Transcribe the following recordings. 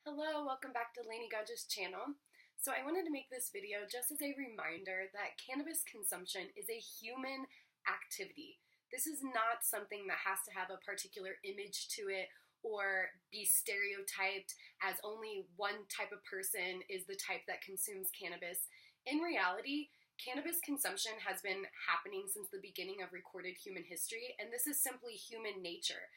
Hello, welcome back to LaynieGanja's channel. So I wanted to make this video just as a reminder that cannabis consumption is a human activity. This is not something that has to have a particular image to it or be stereotyped as only one type of person is the type that consumes cannabis. In reality, cannabis consumption has been happening since the beginning of recorded human history, and this is simply human nature.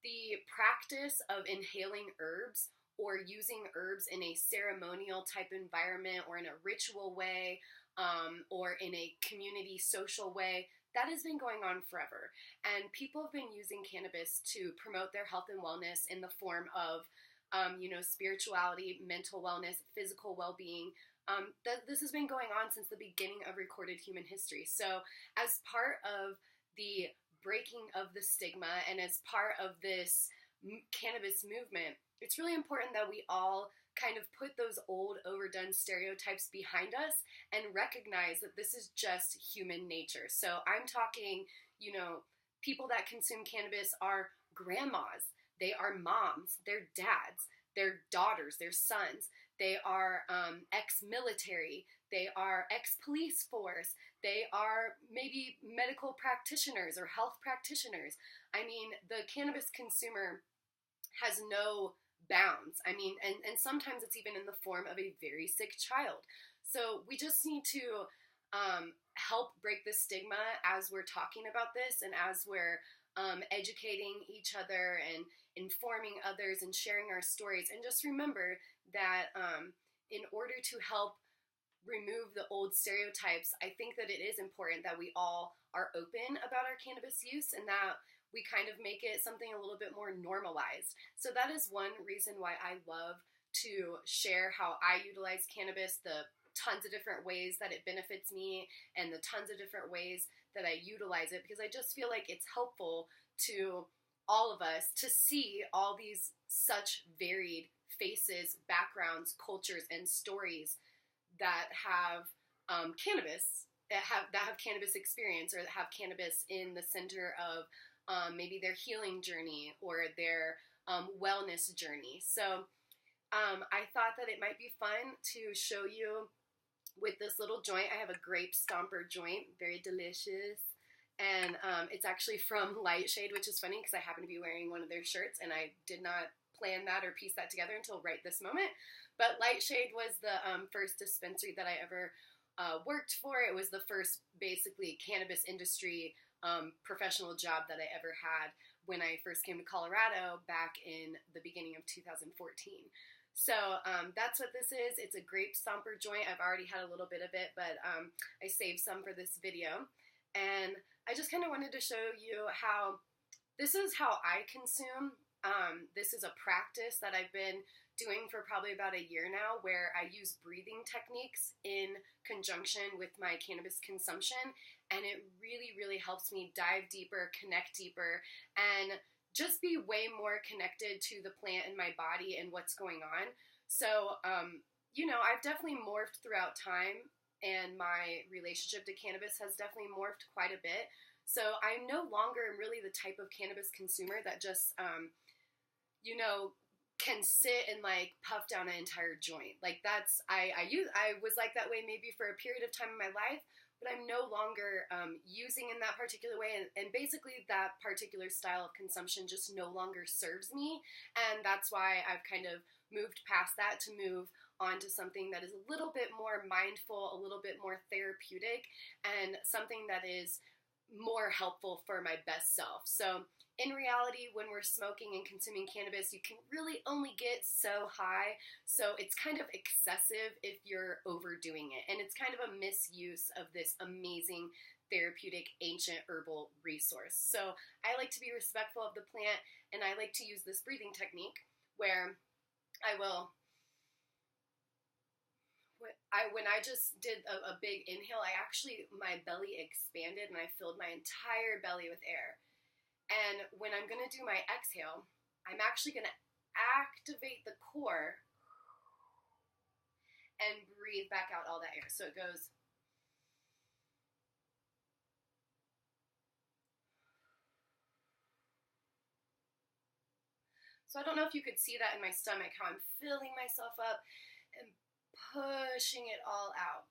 The practice of inhaling herbs or using herbs in a ceremonial type environment or in a ritual way or in a community social way, that has been going on forever. And people have been using cannabis to promote their health and wellness in the form of spirituality, mental wellness, physical well-being. This has been going on since the beginning of recorded human history. So as part of the breaking of the stigma and as part of this cannabis movement, it's really important that we all kind of put those old overdone stereotypes behind us and recognize that this is just human nature. So I'm talking, people that consume cannabis are grandmas, they are moms, they're dads, they're daughters, they're sons, they are ex-military, they are ex-police force, they are maybe medical practitioners or health practitioners. I mean, the cannabis consumer has no bounds. I mean, and sometimes it's even in the form of a very sick child. So we just need to help break the stigma as we're talking about this and as we're educating each other and informing others and sharing our stories. And just remember that in order to help remove the old stereotypes, I think that it is important that we all are open about our cannabis use and that we kind of make it something a little bit more normalized. So that is one reason why I love to share how I utilize cannabis, the tons of different ways that it benefits me and the tons of different ways that I utilize it, because I just feel like it's helpful to all of us to see all these such varied faces, backgrounds, cultures, and stories that have cannabis, that have cannabis experience or that have cannabis in the center of maybe their healing journey or their wellness journey. So I thought that it might be fun to show you with this little joint. I have a grape stomper joint, very delicious. And it's actually from Lightshade, which is funny because I happen to be wearing one of their shirts and I did not plan that or piece that together until right this moment. But Lightshade was the first dispensary that I ever worked for. It was the first basically cannabis industry professional job that I ever had when I first came to Colorado back in the beginning of 2014. So that's what this is. It's a grape stomper joint. I've already had a little bit of it, but I saved some for this video. And I just kind of wanted to show you how this is how I consume. This is a practice that I've been doing for probably about a year now, where I use breathing techniques in conjunction with my cannabis consumption, and it really, really helps me dive deeper, connect deeper, and just be way more connected to the plant in my body and what's going on. So, I've definitely morphed throughout time, and my relationship to cannabis has definitely morphed quite a bit. So I'm no longer really the type of cannabis consumer that just, can sit and like puff down an entire joint. Like I was like that way maybe for a period of time in my life, but I'm no longer using in that particular way. And basically that particular style of consumption just no longer serves me. And that's why I've kind of moved past that to move on to something that is a little bit more mindful, a little bit more therapeutic, and something that is more helpful for my best self. So in reality, when we're smoking and consuming cannabis, you can really only get so high. So it's kind of excessive if you're overdoing it. And it's kind of a misuse of this amazing therapeutic ancient herbal resource. So I like to be respectful of the plant, and I like to use this breathing technique where when I just did a big inhale, my belly expanded and I filled my entire belly with air. And when I'm going to do my exhale, I'm actually going to activate the core and breathe back out all that air. So it goes. So I don't know if you could see that in my stomach, how I'm filling myself up and pushing it all out.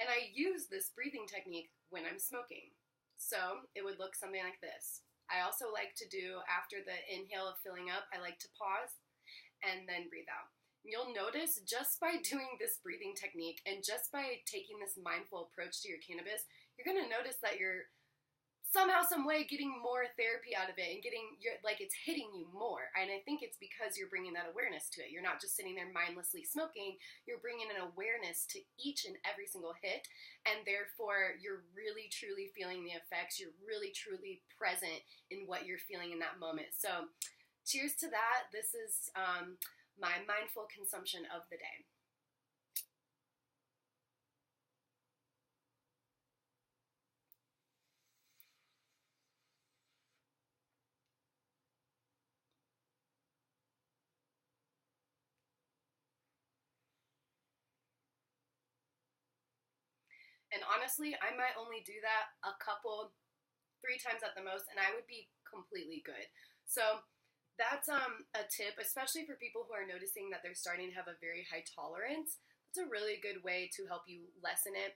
And I use this breathing technique when I'm smoking. So it would look something like this. I also like to do, after the inhale of filling up, I like to pause and then breathe out. You'll notice just by doing this breathing technique and just by taking this mindful approach to your cannabis, you're going to notice that you're somehow, some way getting more therapy out of it and like it's hitting you more. And I think it's because you're bringing that awareness to it. You're not just sitting there mindlessly smoking. You're bringing an awareness to each and every single hit. And therefore, you're really, truly feeling the effects. You're really, truly present in what you're feeling in that moment. So cheers to that. This is my mindful consumption of the day. And honestly, I might only do that 3 times at the most, and I would be completely good. So that's a tip, especially for people who are noticing that they're starting to have a very high tolerance. That's a really good way to help you lessen it,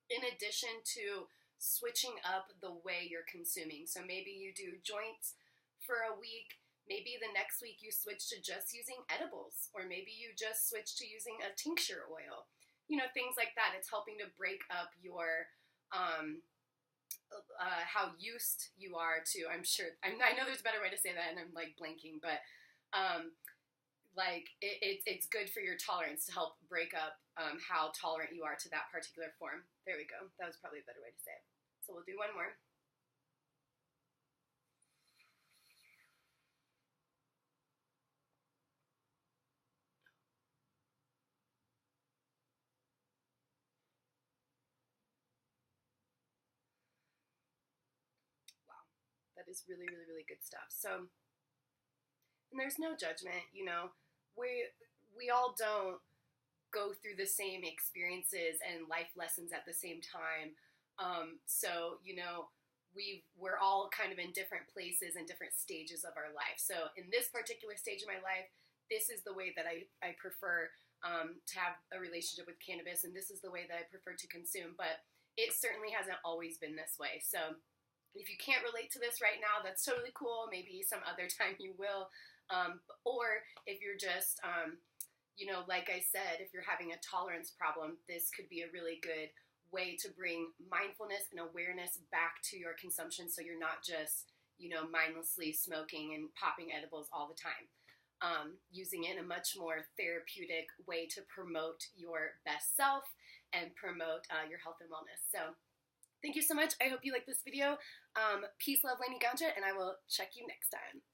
in addition to switching up the way you're consuming. So maybe you do joints for a week, maybe the next week you switch to just using edibles, or maybe you just switch to using a tincture oil. You know, things like that. It's helping to break up your how used you are to, I know there's a better way to say that, and I'm like blanking, but it's good for your tolerance to help break up how tolerant you are to that particular form. There we go. That was probably a better way to say it. So we'll do one more. Wow. That is really, really, really good stuff. So, and there's no judgment, you know. We all don't go through the same experiences and life lessons at the same time. So, you know, we're all kind of in different places and different stages of our life. So in this particular stage of my life, this is the way that I prefer to have a relationship with cannabis, and this is the way that I prefer to consume. But it certainly hasn't always been this way. So if you can't relate to this right now, that's totally cool. Maybe some other time you will. Or if you're just, you know, like I said, if you're having a tolerance problem, this could be a really good way to bring mindfulness and awareness back to your consumption, so you're not just, you know, mindlessly smoking and popping edibles all the time. Using it in a much more therapeutic way to promote your best self and promote your health and wellness. So thank you so much. I hope you like this video. Peace, love, LaynieGanja, and I will check you next time.